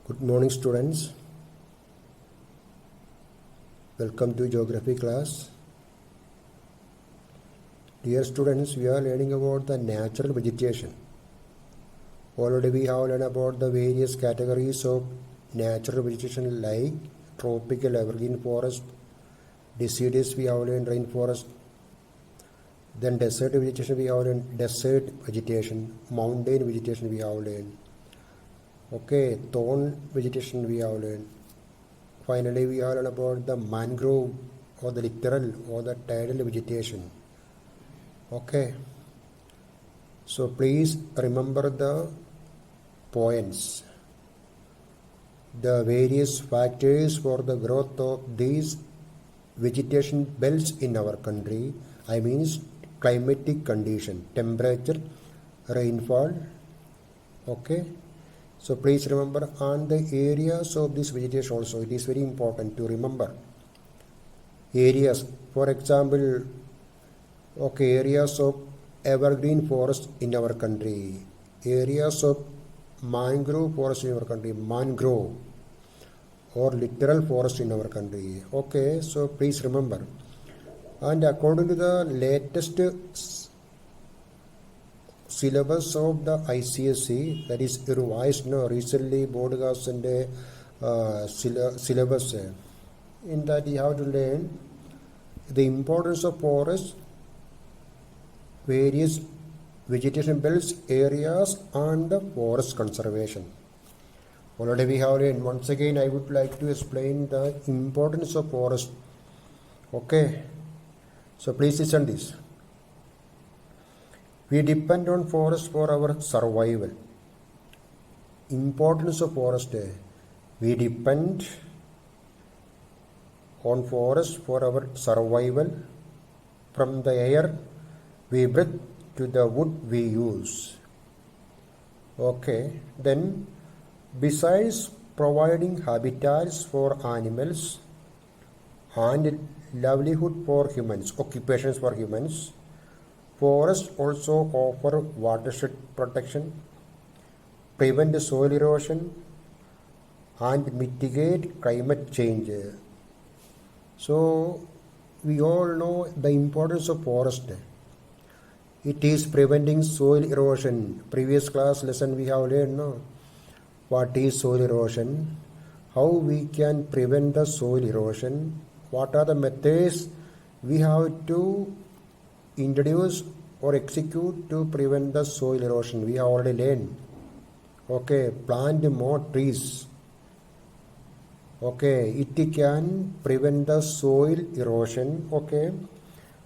Good morning, students. Welcome to geography class. Dear students, we are learning about the natural vegetation. Already we have learned about the various categories of natural vegetation like tropical evergreen forest, deciduous we have learned rainforest, then desert vegetation we have learned desert vegetation, mountain vegetation we have learned. Okay, thorn vegetation we have learned. Finally, we are learn about the mangrove or the littoral or the tidal vegetation. Okay. So please remember the points. The various factors for the growth of these vegetation belts in our country. I mean climatic condition, temperature, rainfall. Okay. So please remember on the areas of this vegetation also. It is very important to remember. Areas, for example, okay, areas of evergreen forest in our country, areas of mangrove forest in our country, mangrove or littoral forest in our country. Okay, so please remember. And according to the latest syllabus of the ICSE, that is revised recently broadcast and syllabus. In that you have to learn the importance of forests, various vegetation belts, areas, and forest conservation. Already we have learned. Once again, I would like to explain the importance of forest. Okay, so please listen this. We depend on forest for our survival. Importance of forest. We depend on forest for our survival, from the air we breathe to the wood we use. Okay, then besides providing habitats for animals and livelihood for humans, occupations for humans, forests also offer watershed protection, prevent soil erosion, and mitigate climate change. So, we all know the importance of forest. It is preventing soil erosion. Previous class lesson we have learned, no? What is soil erosion? How we can prevent the soil erosion? What are the methods we have to introduce or execute to prevent the soil erosion? We have already learned. Okay, plant more trees. Okay, it can prevent the soil erosion. Okay,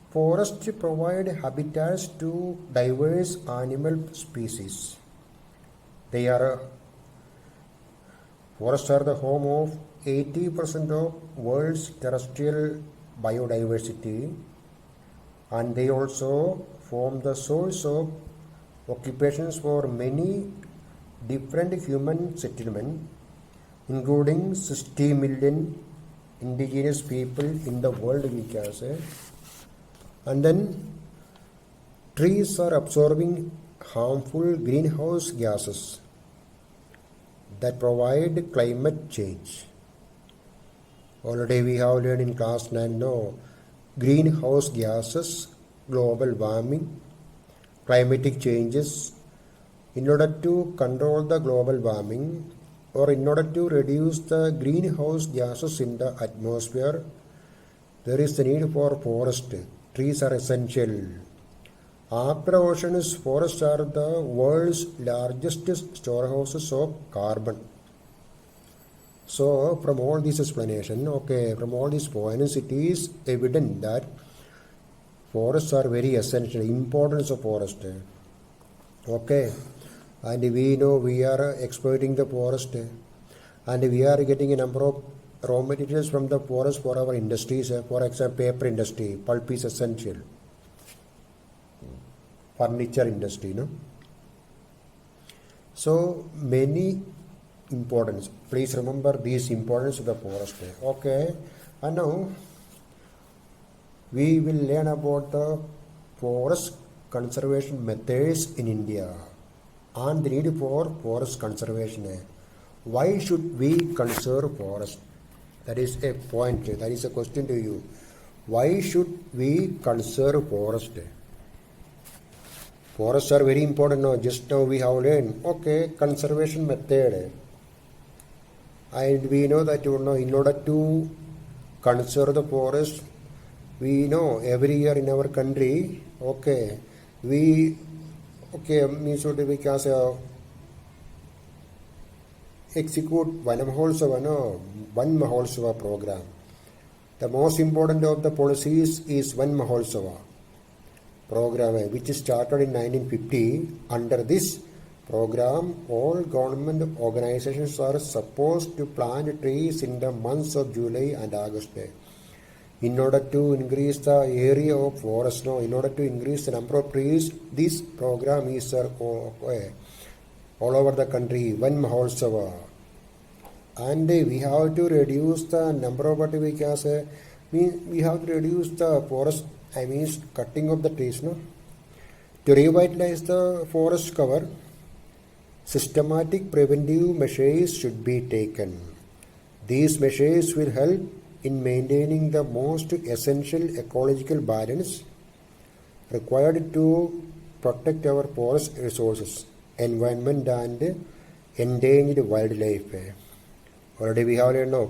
forests provide habitats to diverse animal species. Forests are the home of 80% of world's terrestrial biodiversity, and they also form the source of occupations for many different human settlements, including 60 million indigenous people in the world, we can say. And then trees are absorbing harmful greenhouse gases that provide climate change. Already we have learned in class 9, no, greenhouse gases, global warming, climatic changes. In order to control the global warming, or in order to reduce the greenhouse gases in the atmosphere, there is the need for forest. Trees are essential. After oceans, forests are the world's largest storehouses of carbon. So, from all this explanation, okay, from all these points, it is evident that forests are very essential. Importance of forest. Okay, and we know we are exploiting the forest, and we are getting a number of raw materials from the forest for our industries. For example, paper industry, pulp is essential. Furniture industry, no? So many importance. Please remember this importance of the forest. Okay, and now we will learn about the forest conservation methods in India and the need for forest conservation. Why should we conserve forest? That is a point. That is a question to you. Why should we conserve forest? Forests are very important now. Just now we have learned, okay, conservation method. And we know that in order to conserve the forest, we know every year in our country, means what we can say, execute Van Maholsava program. The most important of the policies is Van Maholsava program, which started in 1950. Under this program, all government organizations are supposed to plant trees in the months of July and August. In order to increase the area of forest, in order to increase the number of trees, this program is all over the country, Van Maholsava. And we have to reduce the number of what we can say, we have to reduce the forest, cutting of the trees, To revitalize the forest cover, systematic preventive measures should be taken. These measures will help in maintaining the most essential ecological balance required to protect our forest resources, environment and endangered wildlife. Already we have learned now,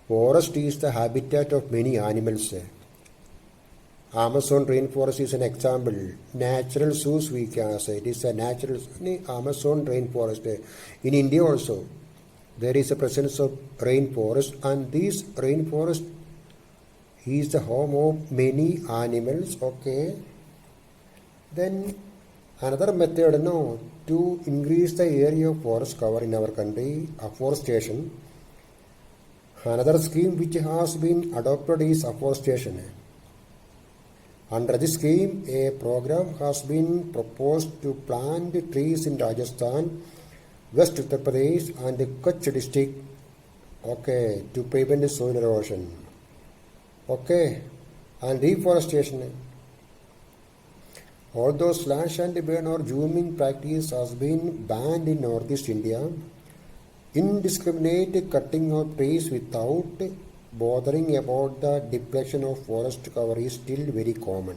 forest is the habitat of many animals. Amazon rainforest is an example. Natural zoos we can say. It is a natural Amazon rainforest. In India also, there is a presence of rainforest, and this rainforest is the home of many animals. Okay. Then another method to increase the area of forest cover in our country, afforestation. Another scheme which has been adopted is afforestation. Under this scheme, a program has been proposed to plant trees in Rajasthan, West Uttar Pradesh and Kutch district, to prevent soil erosion. And reforestation. Although slash and burn or zooming practice has been banned in Northeast India, indiscriminate cutting of trees without bothering about the depletion of forest cover is still very common.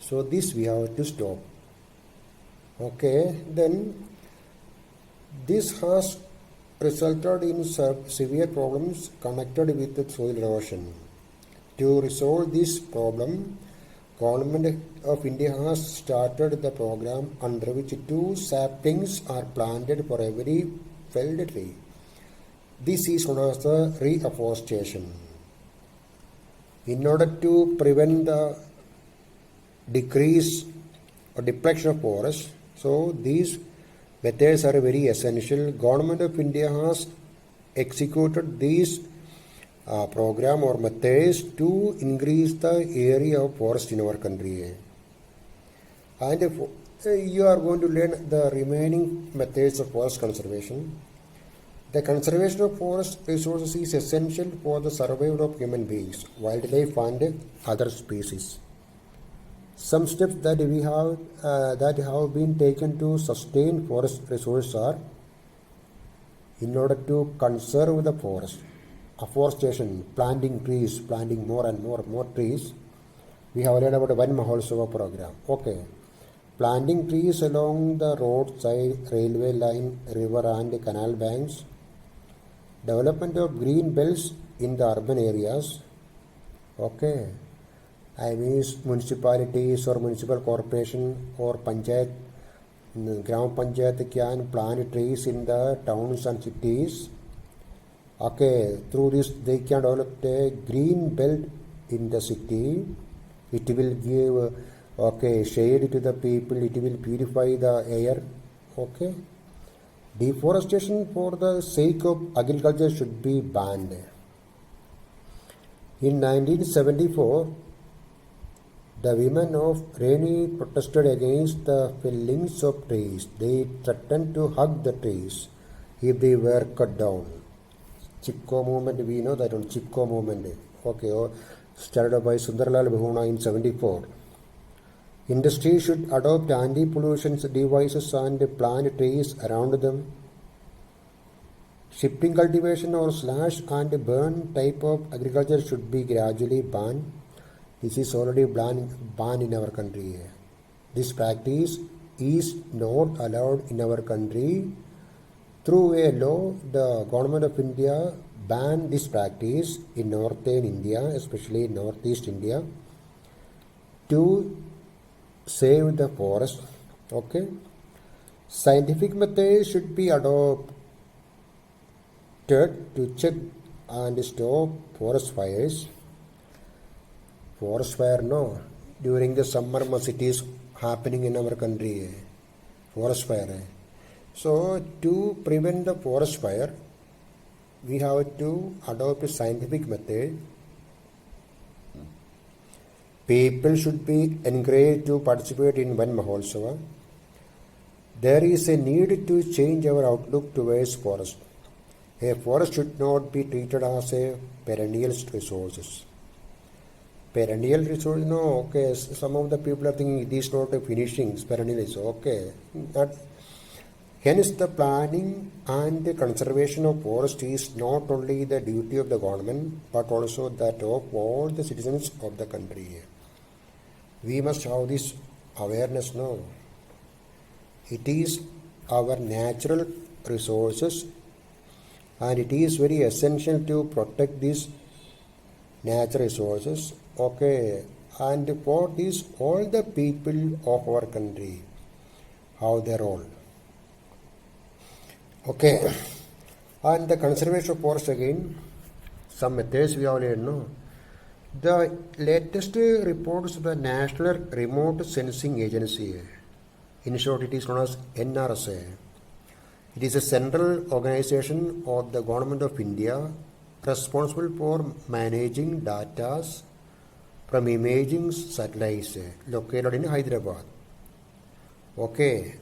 So this we have to stop. Then this has resulted in severe problems connected with the soil erosion. To resolve this problem, Government of India has started the program under which 2 saplings are planted for every felled tree. This is known as the reforestation. In order to prevent the decrease or depletion of forests, so these methods are very essential. Government of India has executed these program or methods to increase the area of forest in our country. And you are going to learn the remaining methods of forest conservation. The conservation of forest resources is essential for the survival of human beings, wildlife and other species. Some steps that have been taken to sustain forest resources are: in order to conserve the forest, afforestation, planting trees, planting more and more trees. We have learned about the Van Maholsava program. Planting trees along the roadside, railway line, river and canal banks. Development of green belts in the urban areas. Municipalities or municipal corporation or panchayat, Gram Panchayat can plant trees in the towns and cities. Through this they can develop a green belt in the city. It will give shade to the people. It will purify the air. Deforestation for the sake of agriculture should be banned. In 1974, the women of Reni protested against the fellings of trees. They threatened to hug the trees if they were cut down. Chipko movement, we know that on Chipko movement, started by Sundarlal Bahuna in 74. Industry should adopt anti-pollution devices and plant trees around them. Shifting cultivation or slash and burn type of agriculture should be gradually banned. This is already banned in our country. This practice is not allowed in our country. Through a law, the government of India banned this practice in northern India, especially northeast India, to save the forest. Okay. Scientific methods should be adopted to check and stop forest fires. Forest fire, no. During the summer months it is happening in our country. Forest fire. So to prevent the forest fire, we have to adopt a scientific method. People should be encouraged to participate in Van Mahotsava. There is a need to change our outlook towards forest. A forest should not be treated as a perennial resource. Perennial resource, no, okay. Some of the people are thinking it is not a finishing, perennial is okay. Hence, the planning and the conservation of forest is not only the duty of the government, but also that of all the citizens of the country. We must have this awareness now. It is our natural resources, and it is very essential to protect these natural resources. Okay, and for this, all the people of our country have their role. Okay, and the conservation of forest again, some methods we have learned, no? The latest reports of the National Remote Sensing Agency, in short it is known as NRSA. It is a central organization of the Government of India responsible for managing data from imaging satellites located in Hyderabad. Okay,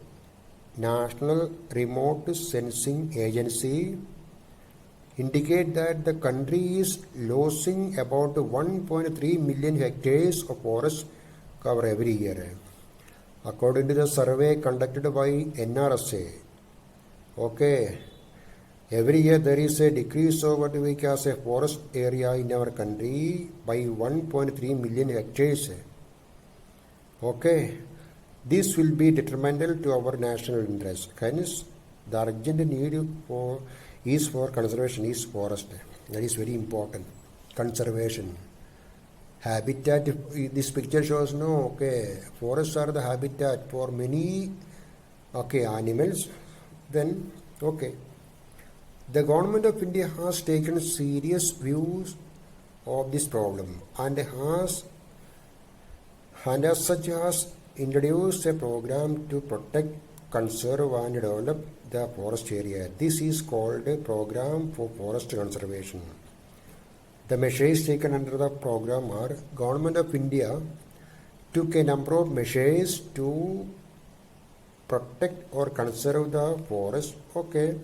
National Remote Sensing Agency indicate that the country is losing about 1.3 million hectares of forest cover every year. According to the survey conducted by NRSA, okay, every year there is a decrease of what we call a forest area in our country by 1.3 million hectares. Okay, this will be detrimental to our national interest. Hence, the urgent need for conservation is forest. That is very important. Conservation. Habitat, this picture shows, no, okay, forests are the habitat for many, okay, animals. Then, okay, the government of India has taken serious views of this problem and as such has introduced a program to protect, conserve and develop the forest area. This is called a Program for Forest Conservation. The measures taken under the program are Government of India took a number of measures to protect or conserve the forest. Okay.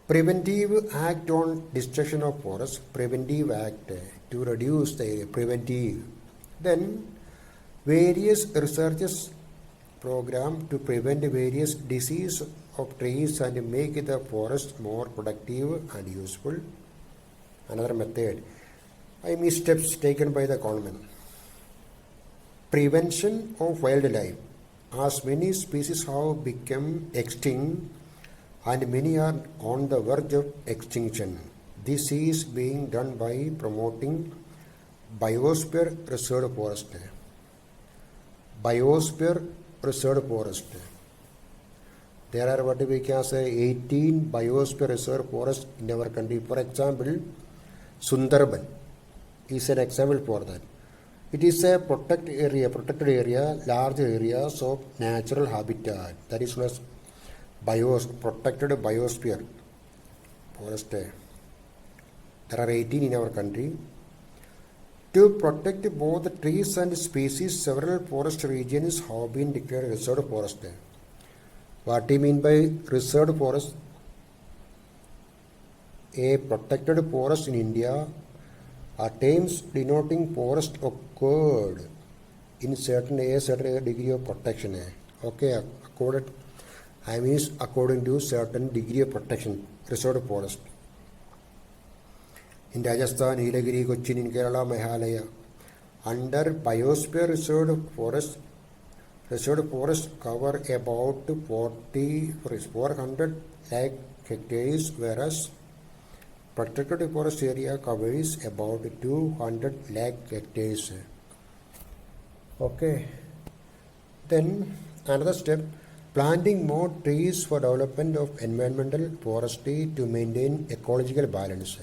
Preventive Act on Destruction of Forest, Preventive Act to reduce the preventive. Then various researches program to prevent various disease of trees and make the forest more productive and useful. Another method, steps taken by the government. Prevention of wildlife. As many species have become extinct and many are on the verge of extinction. This is being done by promoting biosphere reserve forest. Biosphere reserve forest. There are what we can say 18 biosphere reserve forests in our country. For example, Sundarban is an example for that. It is a protected area, large areas of natural habitat. That is known as protected biosphere forest. There are 18 in our country. To protect both trees and species, several forest regions have been declared reserved forest. What do you mean by reserved forest? A protected forest in India are terms denoting forest occurred in a certain degree of protection. Okay, accorded I mean according to certain degree of protection, reserved forest. In Rajasthan, Nilagiri, Cochin, in Kerala, Meghalaya, under biosphere reserved forests cover about 400 lakh hectares, whereas protected forest area covers about 200 lakh hectares. Okay. Then another step, planting more trees for development of environmental forestry to maintain ecological balance.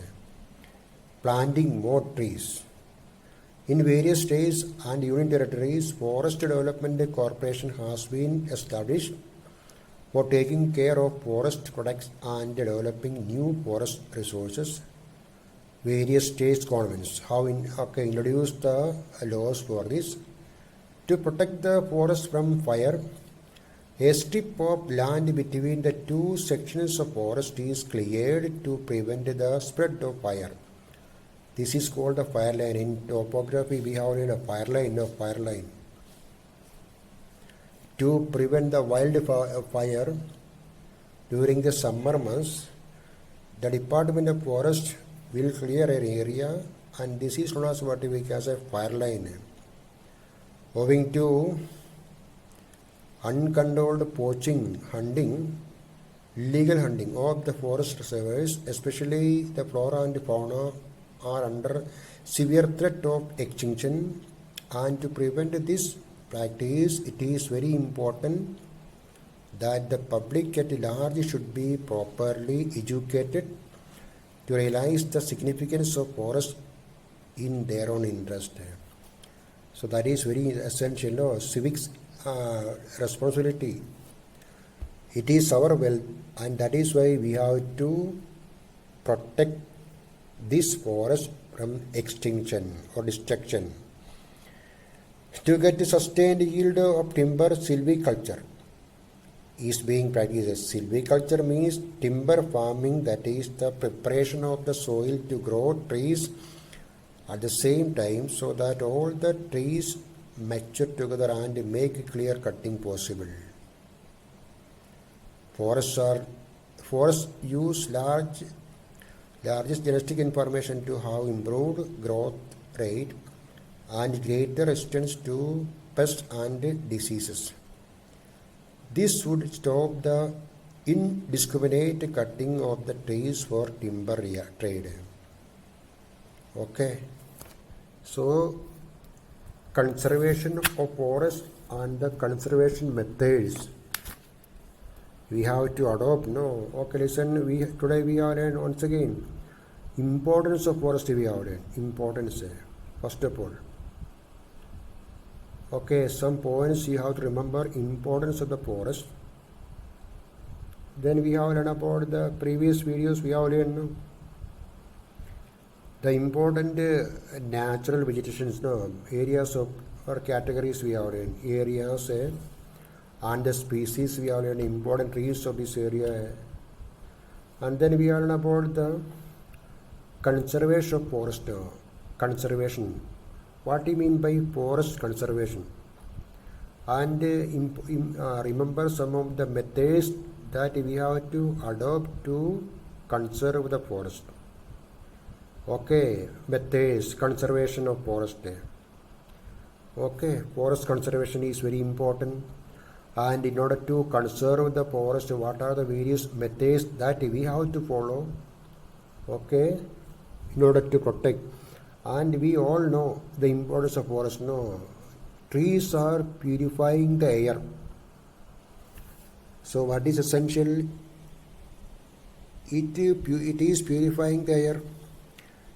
Planting more trees. In various states and union territories, Forest Development Corporation has been established for taking care of forest products and developing new forest resources. Various state governments have introduced the laws for this. To protect the forest from fire, a strip of land between the two sections of forest is cleared to prevent the spread of fire. This is called a fire line. In topography, we have a fire line. To prevent the wildfire during the summer months, the Department of Forest will clear an area, and this is known as what we call as a fire line. Owing to uncontrolled poaching, hunting, illegal hunting of the forest reservoirs, especially the flora and fauna, are under severe threat of extinction, and to prevent this practice, it is very important that the public at large should be properly educated to realize the significance of forest in their own interest. So that is very essential. Civics responsibility. It is our wealth, and that is why we have to protect this forest from extinction or destruction. To get the sustained yield of timber, silviculture is being practiced. Silviculture means timber farming, that is the preparation of the soil to grow trees at the same time, so that all the trees mature together and make clear cutting possible. Forests use largest genetic information to have improved growth rate and greater resistance to pests and diseases. This would stop the indiscriminate cutting of the trees for timber trade. Okay. So, conservation of forests and the conservation methods we have to adopt. No, okay, listen. Today we are learning once again importance of forest. We have learned importance. First of all, okay, some points you have to remember. Importance of the forest. Then we have learned about the previous videos. We have learned the important natural vegetations. No, areas of or categories we have learned. Areas and the species we have learned. Important trees of this area. And then we learn about the conservation of forest. Conservation. What do you mean by forest conservation? And remember some of the methods that we have to adopt to conserve the forest. Okay, methods, conservation of forest. Okay, forest conservation is very important. And in order to conserve the forest, what are the various methods that we have to follow? Okay, in order to protect. And we all know the importance of forest. No, trees are purifying the air. So what is essential? It is purifying the air.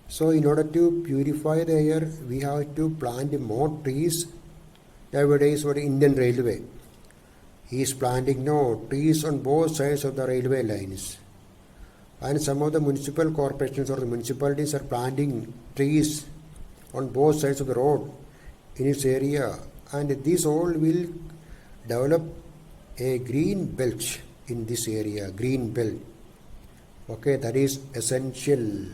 So in order to purify the air, we have to plant more trees. Nowadays, what Indian Railway is planting trees on both sides of the railway lines. And some of the municipal corporations or the municipalities are planting trees on both sides of the road in its area. And this all will develop a green belt in this area, green belt. Okay, that is essential.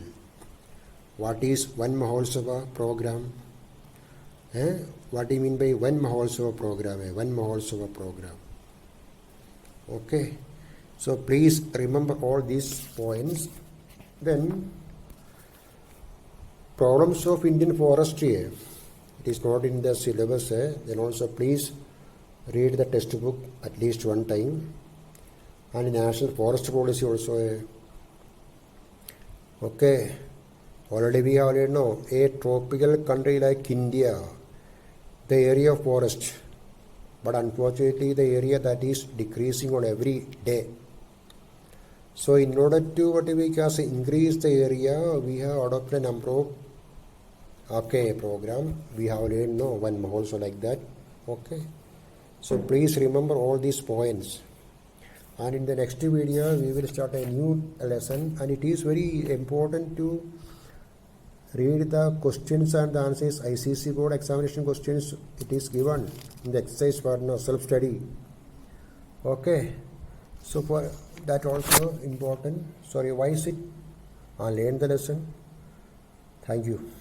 What is Van Maholsava program? What do you mean by Van Maholsava program? Van Maholsava program. Okay, so please remember all these points. Then problems of Indian forestry, it is not in the syllabus, then also please read the textbook at least one time, and national forest policy also. Okay, already we already know a tropical country like India, the area of forest, but unfortunately the area that is decreasing on every day. So in order to what we can say increase the area, we have adopted a number of program. We have already know one also like that. Okay, so please remember all these points. And in the next video we will start a new lesson, and it is very important to read the questions and the answers. ICC board examination questions, it is given in the exercise for self-study. Okay, so for that also important. So revise it and learn the lesson. Thank you.